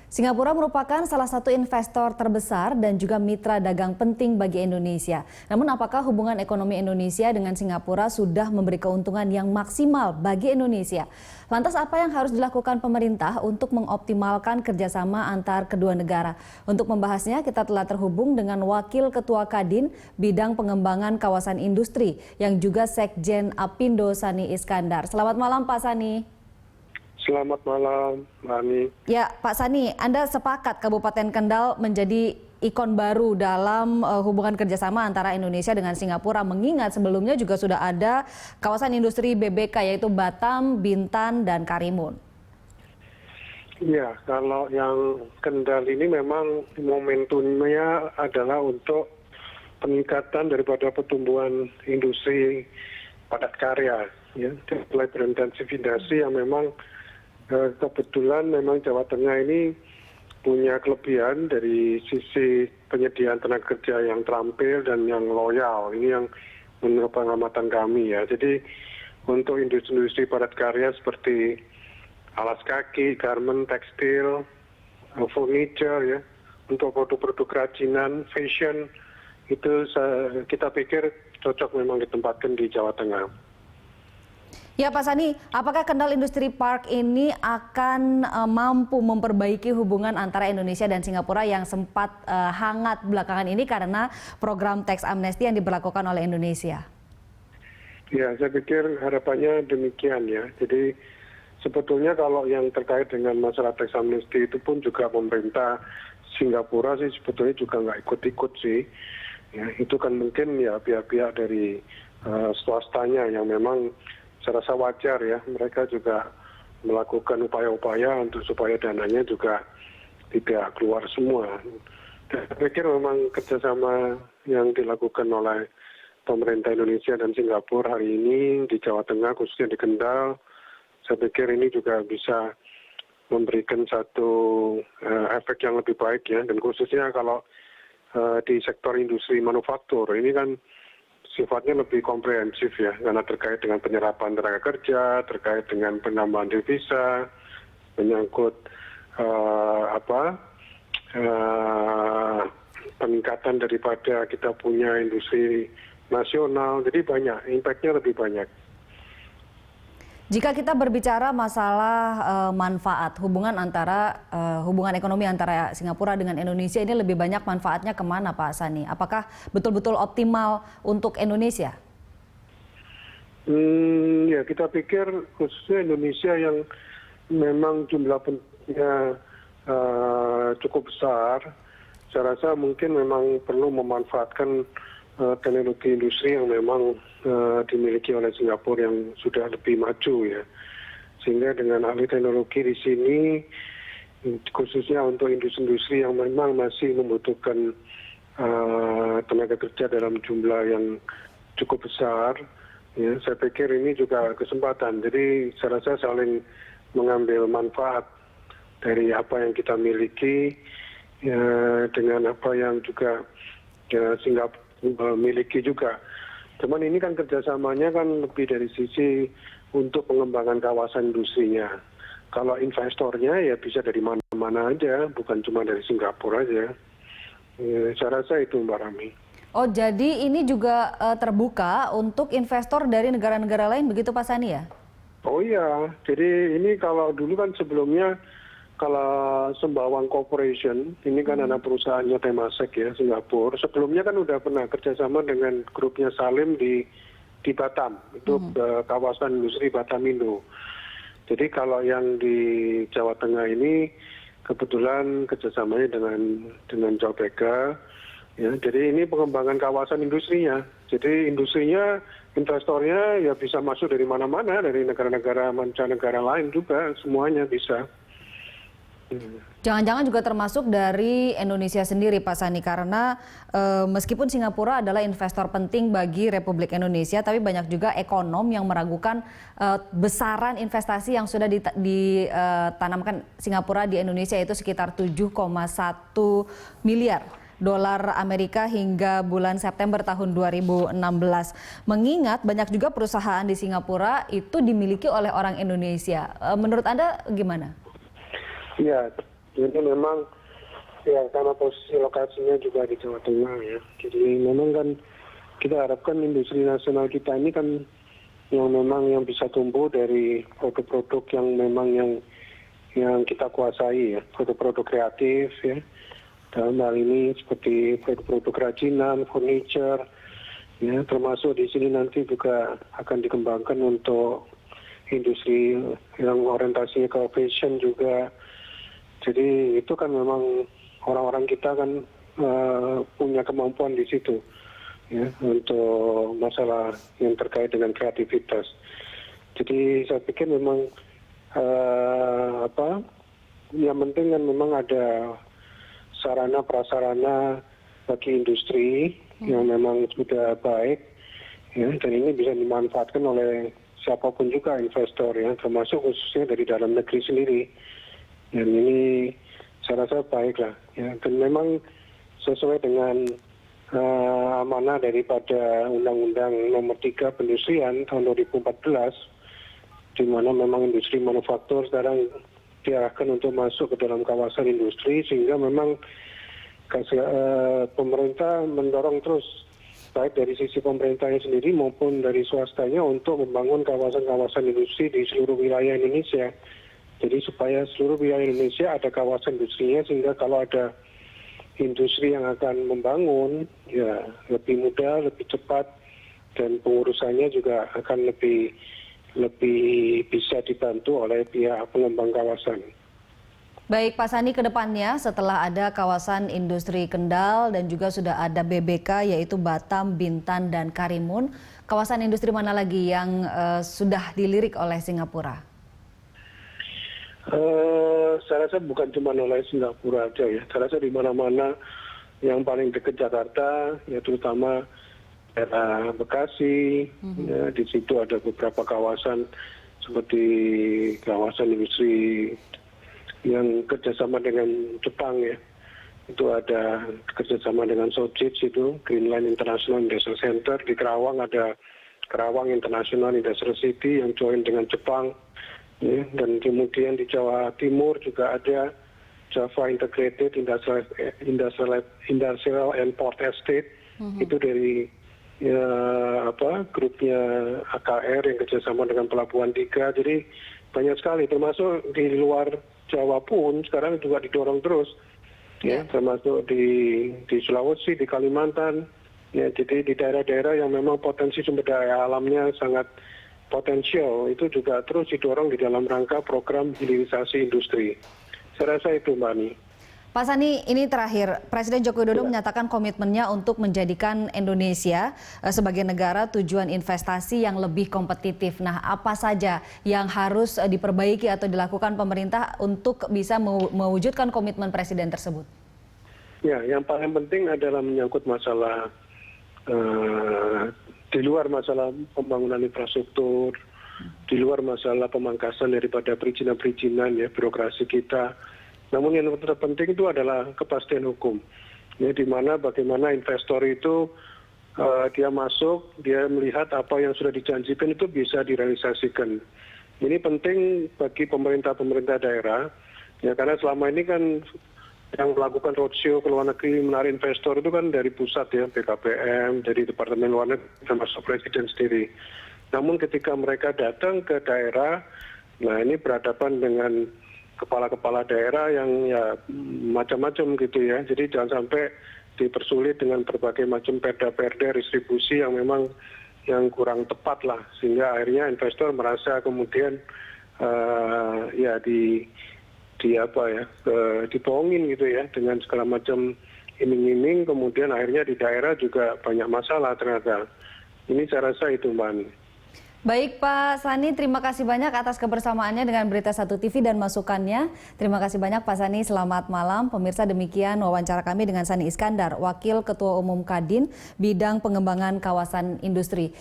Singapura merupakan salah satu investor terbesar dan juga mitra dagang penting bagi Indonesia. Namun apakah hubungan ekonomi Indonesia dengan Singapura sudah memberi keuntungan yang maksimal bagi Indonesia? Lantas apa yang harus dilakukan pemerintah untuk mengoptimalkan kerjasama antar kedua negara? Untuk membahasnya kita telah terhubung dengan Wakil Ketua Kadin Bidang Pengembangan Kawasan Industri yang juga Sekjen Apindo Sani Iskandar. Selamat malam Pak Sani. Selamat malam, Mbak Ani. Ya, Pak Sani, Anda sepakat Kabupaten Kendal menjadi ikon baru dalam hubungan kerjasama antara Indonesia dengan Singapura, mengingat sebelumnya juga sudah ada kawasan industri BBK yaitu Batam, Bintan, dan Karimun. Ya, kalau yang Kendal ini memang momentumnya adalah untuk peningkatan daripada pertumbuhan industri padat karya, ya, mulai berintensifikasi yang memang kebetulan memang Jawa Tengah ini punya kelebihan dari sisi penyediaan tenaga kerja yang terampil dan yang loyal. Ini yang menurut pengamatan kami ya. Jadi untuk industri padat karya seperti alas kaki, garment, tekstil, furniture ya, untuk produk-produk kerajinan, fashion itu kita pikir cocok memang ditempatkan di Jawa Tengah. Ya Pak Sani, apakah Kendal Industri Park ini akan mampu memperbaiki hubungan antara Indonesia dan Singapura yang sempat hangat belakangan ini karena program tax amnesty yang diberlakukan oleh Indonesia? Ya, saya pikir harapannya demikian ya. Jadi sebetulnya kalau yang terkait dengan masalah tax amnesty itu pun juga pemerintah Singapura sih sebetulnya juga nggak ikut-ikut sih. Ya, itu kan mungkin ya pihak-pihak dari swastanya yang memang saya rasa wajar ya, mereka juga melakukan upaya-upaya untuk supaya dananya juga tidak keluar semua. Saya pikir memang kerjasama yang dilakukan oleh pemerintah Indonesia dan Singapura hari ini di Jawa Tengah, khususnya di Kendal, saya pikir ini juga bisa memberikan satu efek yang lebih baik ya, dan khususnya kalau di sektor industri manufaktur, ini kan sifatnya lebih komprehensif ya, karena terkait dengan penyerapan tenaga kerja, terkait dengan penambahan devisa, menyangkut peningkatan daripada kita punya industri nasional, jadi banyak, impact-nya lebih banyak. Jika kita berbicara masalah manfaat hubungan ekonomi antara Singapura dengan Indonesia ini lebih banyak manfaatnya kemana Pak Sani? Apakah betul-betul optimal untuk Indonesia? Ya kita pikir khususnya Indonesia yang memang jumlah penduduknya cukup besar, saya rasa mungkin memang perlu memanfaatkan teknologi industri yang memang dimiliki oleh Singapura yang sudah lebih maju ya, sehingga dengan ahli teknologi di sini khususnya untuk industri-industri yang memang masih membutuhkan tenaga kerja dalam jumlah yang cukup besar ya, saya pikir ini juga kesempatan. Jadi saya rasa saling mengambil manfaat dari apa yang kita miliki ya, dengan apa yang juga ya, Singapura miliki juga. Cuman ini kan kerjasamanya kan lebih dari sisi untuk pengembangan kawasan industrinya. Kalau investornya ya bisa dari mana-mana aja, bukan cuma dari Singapura aja. Ya, saya rasa itu Mbak Rami. Oh jadi ini juga terbuka untuk investor dari negara-negara lain begitu Pak Sani ya? Oh iya, jadi ini kalau dulu kan sebelumnya kalau Sembawang Corporation, ini kan anak perusahaannya Temasek ya, Singapura. Sebelumnya kan udah pernah kerjasama dengan grupnya Salim di Batam, itu kawasan industri Batamindo. Jadi kalau yang di Jawa Tengah ini kebetulan kerjasamanya dengan Jabeka, ya. Jadi ini pengembangan kawasan industrinya. Jadi industrinya, investornya ya bisa masuk dari mana-mana, dari negara-negara mancanegara lain juga, semuanya bisa. Jangan-jangan juga termasuk dari Indonesia sendiri Pak Sani, karena meskipun Singapura adalah investor penting bagi Republik Indonesia, tapi banyak juga ekonom yang meragukan besaran investasi yang sudah ditanamkan Singapura di Indonesia itu sekitar 7,1 miliar dolar Amerika hingga bulan September tahun 2016. Mengingat banyak juga perusahaan di Singapura itu dimiliki oleh orang Indonesia. Menurut Anda gimana? Ya, Jadi memang ya karena posisi lokasinya juga di Jawa Tengah ya. Jadi memang kan kita harapkan industri nasional kita ini kan yang memang yang bisa tumbuh dari produk-produk yang memang yang kita kuasai ya, produk-produk kreatif ya. Dalam hal ini seperti produk-produk kerajinan, furniture, ya termasuk di sini nanti juga akan dikembangkan untuk industri yang orientasinya ke fashion juga. Jadi itu kan memang orang-orang kita kan punya kemampuan di situ ya untuk masalah yang terkait dengan kreativitas. Jadi saya pikir memang yang penting kan memang ada sarana prasarana bagi industri yang memang sudah baik ya, dan ini bisa dimanfaatkan oleh siapapun juga investor ya, termasuk khususnya dari dalam negeri sendiri. Dan ini saya rasa baik lah ya, dan memang sesuai dengan amanah daripada Undang-Undang Nomor 3 Perindustrian tahun 2014, di mana memang industri manufaktur sekarang diarahkan untuk masuk ke dalam kawasan industri, sehingga memang pemerintah mendorong terus baik dari sisi pemerintahnya sendiri maupun dari swastanya untuk membangun kawasan-kawasan industri di seluruh wilayah Indonesia. Jadi supaya seluruh wilayah Indonesia ada kawasan industrinya, sehingga kalau ada industri yang akan membangun ya lebih mudah, lebih cepat, dan pengurusannya juga akan lebih bisa dibantu oleh pihak pengembang kawasan. Baik Pak Sani, ke depannya setelah ada kawasan industri Kendal dan juga sudah ada BBK yaitu Batam, Bintan, dan Karimun, kawasan industri mana lagi yang sudah dilirik oleh Singapura? Saya rasa bukan cuma oleh Singapura aja ya. Saya rasa di mana-mana yang paling dekat Jakarta, ya terutama daerah Bekasi, ya, di situ ada beberapa kawasan seperti kawasan industri yang kerjasama dengan Jepang ya. Itu ada kerjasama dengan Sojitz itu, Greenland International Industrial Center. Di Kerawang ada Kerawang International Industrial City yang join dengan Jepang. Ya, dan kemudian di Jawa Timur juga ada Java Integrated Industrial and Port Estate. Itu dari grupnya AKR yang kerjasama dengan Pelabuhan 3. Jadi banyak sekali, termasuk di luar Jawa pun sekarang juga didorong terus, ya termasuk di Sulawesi, di Kalimantan. Ya, jadi di daerah-daerah yang memang potensi sumber daya alamnya sangat potensial itu juga terus didorong di dalam rangka program hilirisasi industri. Saya rasa itu, Mbak Ani. Pak Sani, ini terakhir, Presiden Joko Widodo menyatakan komitmennya untuk menjadikan Indonesia sebagai negara tujuan investasi yang lebih kompetitif. Nah, apa saja yang harus diperbaiki atau dilakukan pemerintah untuk bisa mewujudkan komitmen Presiden tersebut? Ya, yang paling penting adalah menyangkut masalah di luar masalah pembangunan infrastruktur, di luar masalah pemangkasan daripada perizinan-perizinan ya, birokrasi kita. Namun yang terpenting itu adalah kepastian hukum. Ya, di mana bagaimana investor itu dia masuk, dia melihat apa yang sudah dijanjikan itu bisa direalisasikan. Ini penting bagi pemerintah-pemerintah daerah, ya karena selama ini kan yang melakukan roadshow ke luar negeri menarik investor itu kan dari pusat ya, BKPM, dari Departemen Luar Negeri, termasuk Presiden sendiri. Namun ketika mereka datang ke daerah, nah ini berhadapan dengan kepala-kepala daerah yang ya macam-macam gitu ya. Jadi jangan sampai dipersulit dengan berbagai macam perda-perda distribusi yang memang yang kurang tepat lah, sehingga akhirnya investor merasa kemudian dibohongin gitu ya dengan segala macam iming-iming, kemudian akhirnya di daerah juga banyak masalah ternyata. Ini saya rasa itu, Mbak Ani. Baik Pak Sani, terima kasih banyak atas kebersamaannya dengan Berita 1 TV dan masukannya. Terima kasih banyak Pak Sani, selamat malam. Pemirsa, demikian wawancara kami dengan Sani Iskandar, Wakil Ketua Umum Kadin Bidang Pengembangan Kawasan Industri.